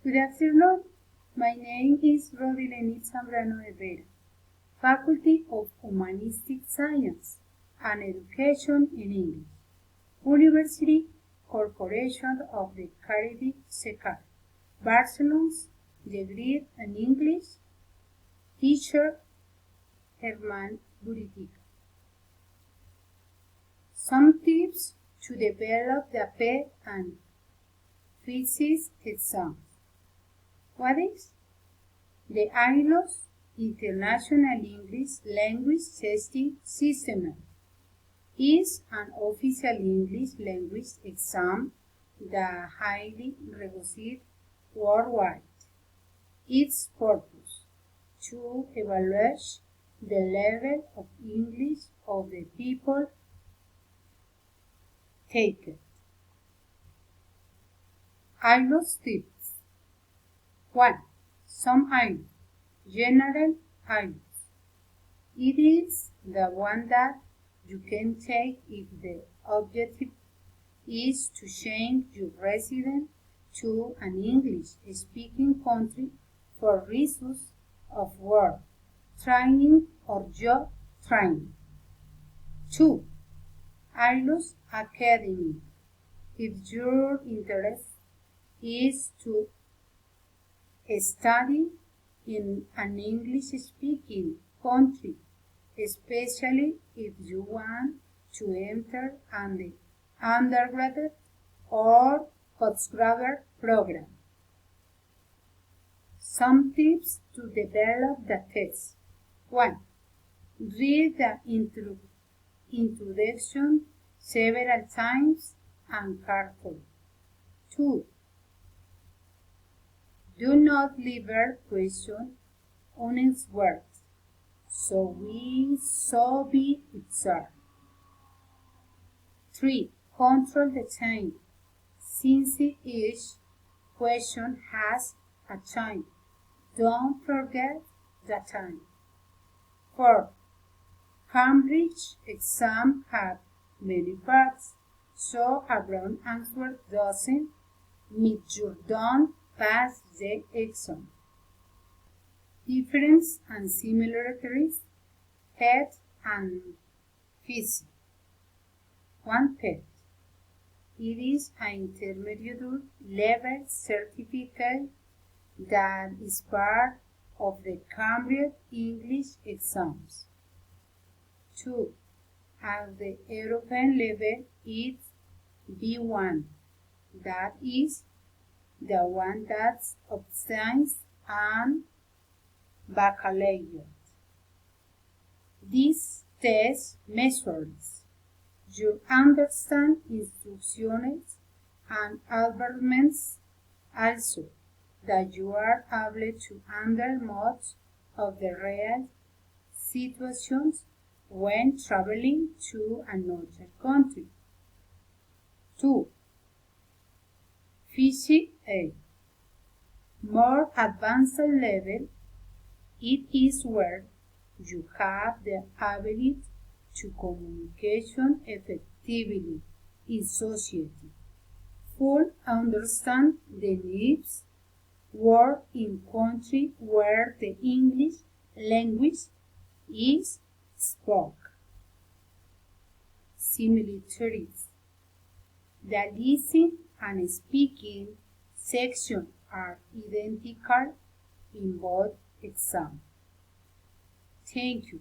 Good afternoon. My name is Rodileni Zambrano Herrera, Faculty of Humanistic Science and Education in English, University Corporation of the Caribbean, SECAR, Barcelona's degree in English, teacher Herman Buritica. Some tips to develop the PE and physics exams. What is? The ILO's International English Language Testing System is an official English language exam that highly regarded worldwide. Its purpose to evaluate the level of English of the people take it. ILO's tips. 1. Some ILO. General ILOs. It is the one that you can take if the objective is to change your residence to an English-speaking country for reasons of work, training, or job training. 2. ILO's Academy. If your interest is to study in an English-speaking country, especially if you want to enter an undergraduate or postgraduate program. Some tips to develop the test. 1. Read the introduction several times and carefully. 2. Do not leave a question unanswered, so be observed. 3. Control the time, since each question has a time. Don't forget the time. 4. Cambridge exams have many parts, so a wrong answer doesn't mean you don't pass the exam. Difference and similarities, PET and physics. 1. PET. It is an intermediate level certificate that is part of the Cambridge English exams. 2. At the European level, it's B1, that is the one that obtains an baccalaureate. This test measures your understand instructions and arguments, also that you are able to handle most of the real situations when traveling to another country. 2. Physics A. More advanced level, it is where you have the ability to communication effectively in society, full understand the needs, work in country where the English language is spoken. Similarities. The listening and speaking sections are identical in both exams. Thank you.